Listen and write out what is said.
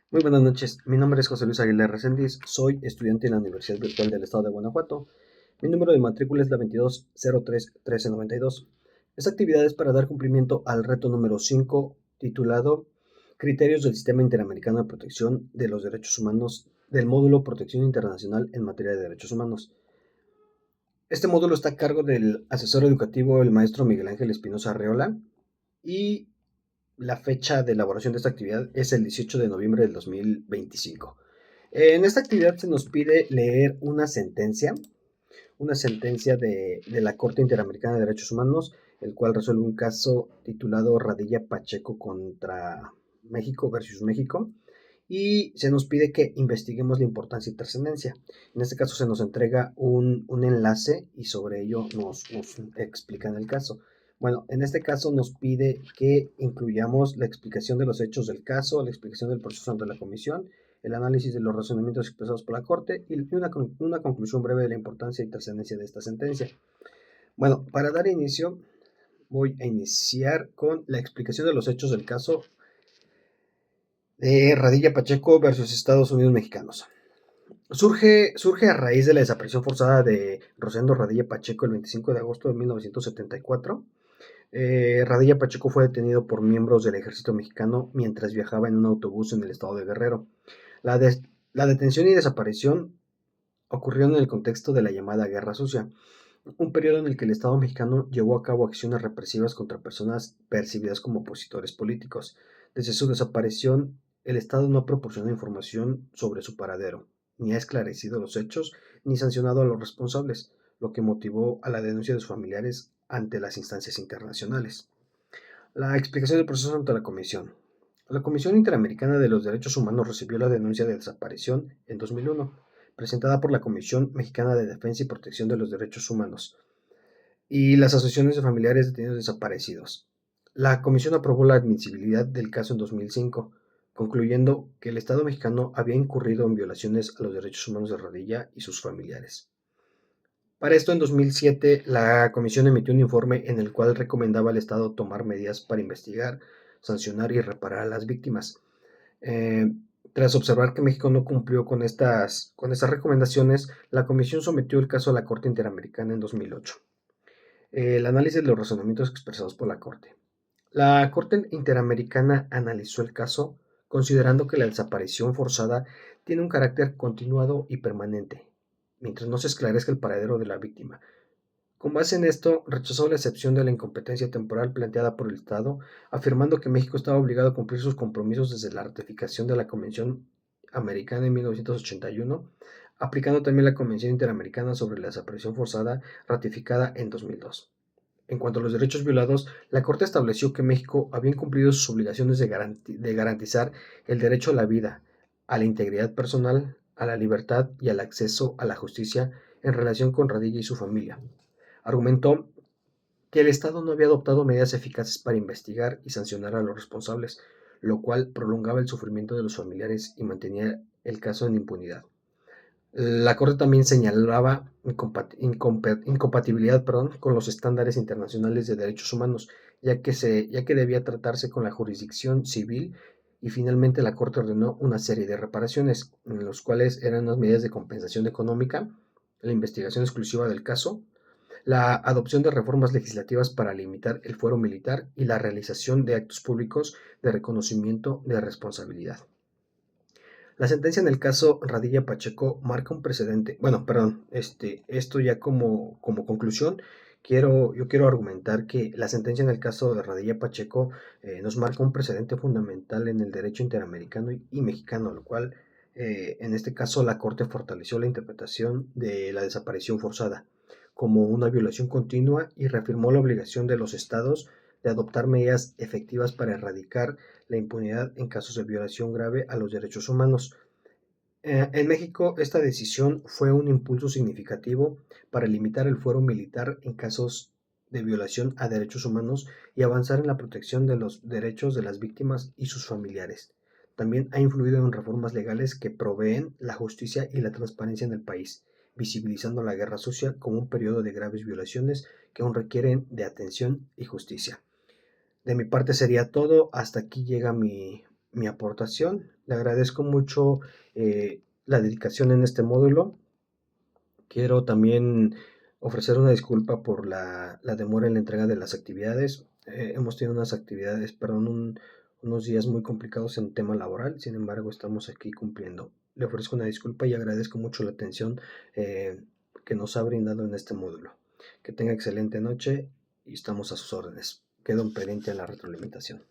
Muy buenas noches, mi nombre es José Luis Aguilar Reséndiz, soy estudiante en la Universidad Virtual del Estado de Guanajuato. Mi número de matrícula es la 2203-1392. Esta actividad es para dar cumplimiento al reto número 5, titulado Criterios del Sistema Interamericano de Protección de los Derechos Humanos del módulo Protección Internacional en materia de derechos humanos. Este módulo está a cargo del asesor educativo, el maestro Miguel Ángel Espinosa Arreola, y la fecha de elaboración de esta actividad es el 18 de noviembre del 2025. En esta actividad se nos pide leer una sentencia de la Corte Interamericana de Derechos Humanos, el cual resuelve un caso titulado Radilla Pacheco contra México versus México, y se nos pide que investiguemos la importancia y trascendencia. En este caso se nos entrega un enlace y sobre ello nos explican el caso. Bueno, en este caso nos pide que incluyamos la explicación de los hechos del caso, la explicación del proceso ante la comisión, el análisis de los razonamientos expresados por la Corte y una conclusión breve de la importancia y trascendencia de esta sentencia. Bueno, para dar inicio, voy a iniciar con la explicación de los hechos del caso de Radilla Pacheco versus Estados Unidos Mexicanos. Surge a raíz de la desaparición forzada de Rosendo Radilla Pacheco el 25 de agosto de 1974. Radilla Pacheco fue detenido por miembros del ejército mexicano mientras viajaba en un autobús en el estado de Guerrero. La, de- la detención y desaparición ocurrió en el contexto de la llamada Guerra Sucia, un periodo en el que el Estado mexicano llevó a cabo acciones represivas contra personas percibidas como opositores políticos. Desde su desaparición, el Estado no proporcionó información sobre su paradero, ni ha esclarecido los hechos, ni sancionado a los responsables, lo que motivó a la denuncia de sus familiares ante las instancias internacionales. La explicación del proceso ante la Comisión. La Comisión Interamericana de los Derechos Humanos recibió la denuncia de desaparición en 2001, presentada por la Comisión Mexicana de Defensa y Protección de los Derechos Humanos y las asociaciones de familiares de detenidos desaparecidos. La Comisión aprobó la admisibilidad del caso en 2005, concluyendo que el Estado mexicano había incurrido en violaciones a los derechos humanos de Rodilla y sus familiares. Para esto, en 2007, la Comisión emitió un informe en el cual recomendaba al Estado tomar medidas para investigar, sancionar y reparar a las víctimas. Eh, Tras observar que México no cumplió con estas recomendaciones, la Comisión sometió el caso a la Corte Interamericana en 2008. El análisis de los razonamientos expresados por la Corte. La Corte Interamericana analizó el caso considerando que la desaparición forzada tiene un carácter continuado y permanente, mientras no se esclarezca el paradero de la víctima. Con base en esto, rechazó la excepción de la incompetencia temporal planteada por el Estado, afirmando que México estaba obligado a cumplir sus compromisos desde la ratificación de la Convención Americana en 1981, aplicando también la Convención Interamericana sobre la Desaparición Forzada, ratificada en 2002. En cuanto a los derechos violados, la Corte estableció que México había incumplido sus obligaciones de garantizar el derecho a la vida, a la integridad personal, a la libertad y al acceso a la justicia en relación con Radilla y su familia. Argumentó que el Estado no había adoptado medidas eficaces para investigar y sancionar a los responsables, lo cual prolongaba el sufrimiento de los familiares y mantenía el caso en impunidad. La Corte también señalaba incompatibilidad, con los estándares internacionales de derechos humanos, ya que debía tratarse con la jurisdicción civil, y finalmente la Corte ordenó una serie de reparaciones, en los cuales eran las medidas de compensación económica, la investigación exclusiva del caso, la adopción de reformas legislativas para limitar el fuero militar y la realización de actos públicos de reconocimiento de responsabilidad. La sentencia en el caso Radilla Pacheco marca un precedente. Bueno, perdón, esto ya como conclusión, yo quiero argumentar que la sentencia en el caso de Radilla Pacheco nos marca un precedente fundamental en el derecho interamericano y mexicano, lo cual, en este caso, la Corte fortaleció la interpretación de la desaparición forzada como una violación continua y reafirmó la obligación de los estados de adoptar medidas efectivas para erradicar la impunidad en casos de violación grave a los derechos humanos. En México, esta decisión fue un impulso significativo para limitar el fuero militar en casos de violación a derechos humanos y avanzar en la protección de los derechos de las víctimas y sus familiares. También ha influido en reformas legales que proveen la justicia y la transparencia en el país, visibilizando la guerra sucia como un periodo de graves violaciones que aún requieren de atención y justicia. De mi parte sería todo. Hasta aquí llega mi aportación. Le agradezco mucho la dedicación en este módulo. Quiero también ofrecer una disculpa por la demora en la entrega de las actividades. Hemos tenido unas actividades, perdón, unos días muy complicados en tema laboral, sin embargo estamos aquí cumpliendo. Le ofrezco una disculpa y agradezco mucho la atención eh, que nos ha brindado en este módulo. Que tenga excelente noche y estamos a sus órdenes. Quedo pendiente a la retroalimentación.